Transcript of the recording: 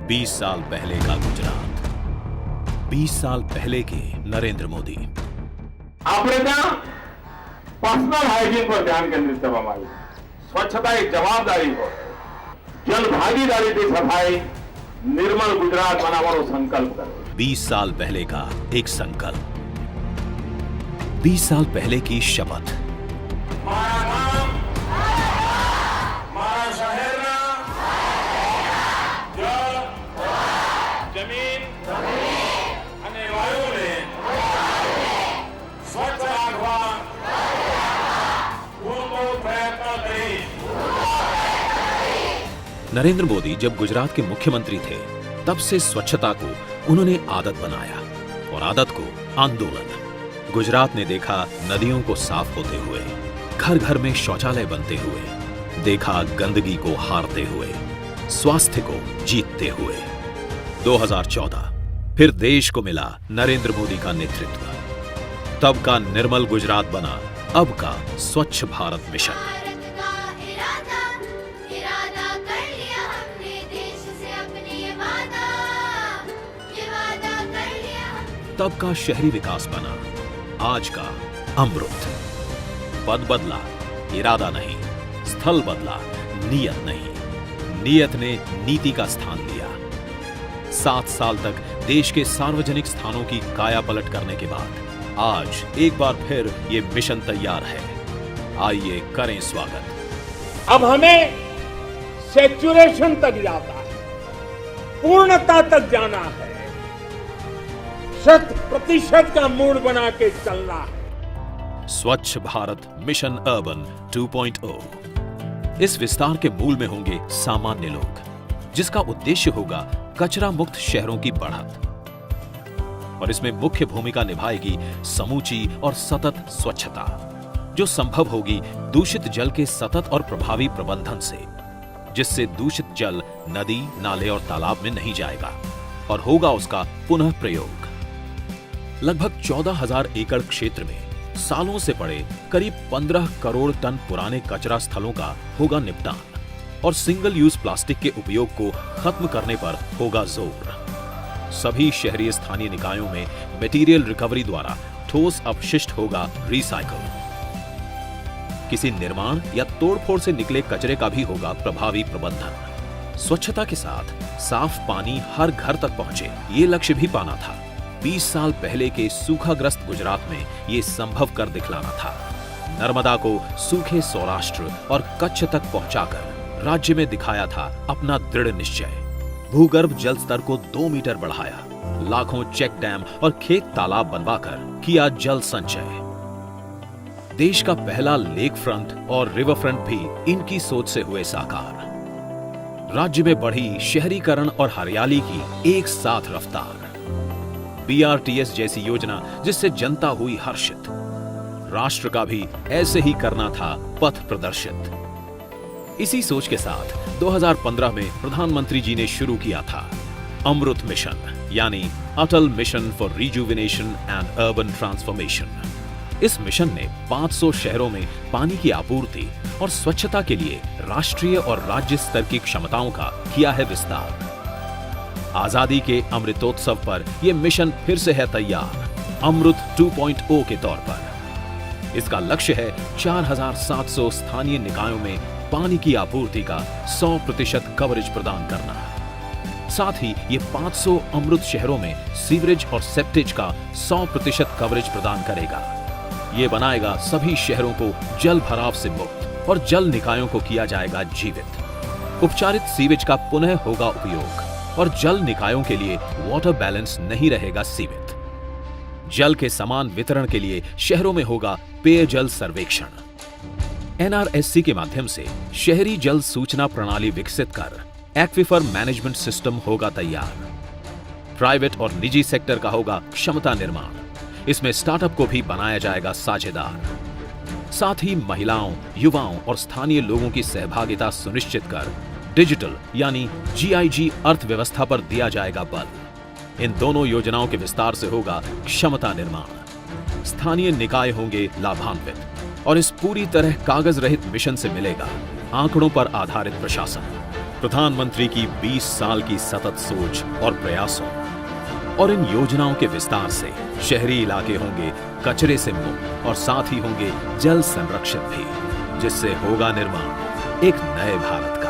20 साल पहले का गुजरात, 20 साल पहले के नरेंद्र मोदी। આપણે ત્યાં પર્સનલ હાઇજીન પર ધ્યાન કેન્દ્રિત કરવામાં આવ્યું, સ્વચ્છતા એક જવાબદારી હોય, જન ભાગીદારીથી સફાઈ, निर्मल गुजरात बनाવાનો संकल्प करो। 20 साल पहले का एक संकल्प, 20 साल पहले की शपथ। મારા ગામ, મારા શહેરના જળ, જમીન અને વાયુને સ્વચ્છ રાખવા પૂરો પ્રયત્ન કરી। नरेंद्र मोदी जब गुजरात के मुख्यमंत्री थे तब से स्वच्छता को उन्होंने आदत बनाया और आदत को आंदोलन। गुजरात ने देखा नदियों को साफ होते हुए, घर घर में शौचालय बनते हुए, देखा गंदगी को हारते हुए, स्वास्थ्य को जीतते हुए। 2014 फिर देश को मिला नरेंद्र मोदी का नेतृत्व। तब का निर्मल गुजरात बना अब का स्वच्छ भारत मिशन। तब का शहरी विकास बना आज का अमृत। पद बदला, इरादा नहीं, स्थल बदला, नियत नहीं। नियत ने नीति का स्थान लिया। 7 साल तक देश के सार्वजनिक स्थानों की काया पलट करने के बाद आज एक बार फिर ये मिशन तैयार है। आइए करें स्वागत। अब हमें सैचुरेशन तक जाना है, पूर्णता तक जाना है, 100% का मूड बना के चलना है। स्वच्छ भारत मिशन अर्बन 2.0। इस विस्तार के मूल में होंगे सामान्य लोग, जिसका उद्देश्य होगा कचरा मुक्त शहरों की बढ़त। और इसमें मुख्य भूमिका निभाएगी समूची और सतत स्वच्छता, जो संभव होगी दूषित जल के सतत और प्रभावी प्रबंधन से, जिससे दूषित जल नदी, नाले और तालाब में नहीं जाएगा और होगा उसका पुनः प्रयोग। लगभग 14,000 एकड़ क्षेत्र में सालों से पड़े करीब 15 करोड़ टन पुराने कचरा स्थलों का होगा निपटान और सिंगल यूज प्लास्टिक के उपयोग को खत्म करने पर होगा जोर। सभी शहरी स्थानीय निकायों में मटेरियल रिकवरी द्वारा ठोस अपशिष्ट होगा रिसाइकल। किसी निर्माण या तोड़फोड़ से निकले कचरे का भी होगा प्रभावी प्रबंधन। स्वच्छता के साथ साफ पानी हर घर तक पहुंचे, ये लक्ष्य भी पाना था। 20 साल पहले के सूखाग्रस्त गुजरात में ये संभव कर दिखलाना था। नर्मदा को सूखे सौराष्ट्र और कच्छ तक पहुंचाकर राज्य में दिखाया था अपना दृढ़ निश्चय। भूगर्भ जल स्तर को 2 मीटर बढ़ाया, लाखों चेक डैम और खेत तालाब बनवाकर किया जल संचय। देश का पहला लेक फ्रंट और रिवर फ्रंट भी इनकी सोच से हुए साकार। राज्य में बढ़ी शहरीकरण और हरियाली की एक साथ रफ्तार। BRTS जैसी योजना जिससे जनता हुई हर्षित। राष्ट्र का भी ऐसे ही करना था पथ प्रदर्शित। इसी सोच के साथ 2015 में प्रधानमंत्री जी ने शुरू किया था अमृत मिशन, यानी Atal mission for rejuvenation and urban transformation. इस मिशन ने 500 शहरों में पानी की आपूर्ति और स्वच्छता के लिए राष्ट्रीय और राज्य स्तर की क्षमताओं का किया है विस्तार। आजादी के अमृतोत्सव पर यह मिशन फिर से है तैयार, अमृत 2.0 के तौर पर। इसका लक्ष्य है 4,700 स्थानीय निकायों में पानी की आपूर्ति का 100% कवरेज प्रदान करना। साथ ही ये 500 अमृत शहरों में सीवरेज और सेप्टेज का 100% कवरेज प्रदान करेगा। ये बनाएगा सभी शहरों को जल भराव से मुक्त और जल निकायों को किया जाएगा जीवित। उपचारित सीवेज का पुनः होगा उपयोग और जल निकायों के लिए वाटर बैलेंस नहीं रहेगा सीमित। जल के समान वितरण के लिए शहरों में होगा पेयजल सर्वेक्षण। NRSC के माध्यम से शहरी जल सूचना प्रणाली विकसित कर एक्विफर मैनेजमेंट सिस्टम होगा तैयार। प्राइवेट और निजी सेक्टर का होगा क्षमता निर्माण। इसमें स्टार्टअप को भी बनाया जाएगा साझेदार। साथ ही महिलाओं, युवाओं और स्थानीय लोगों की सहभागिता सुनिश्चित कर डिजिटल यानी GIG अर्थव्यवस्था पर दिया जाएगा बल। इन दोनों योजनाओं के विस्तार से होगा क्षमता निर्माण। स्थानीय निकाय होंगे लाभान्वित और इस पूरी तरह कागज रहित मिशन से मिलेगा आंकड़ों पर आधारित प्रशासन। प्रधानमंत्री की 20 साल की सतत सोच और प्रयासों और इन योजनाओं के विस्तार से शहरी इलाके होंगे कचरे से मुक्त और साथ ही होंगे जल संरक्षित भी, जिससे होगा निर्माण एक नए भारत का।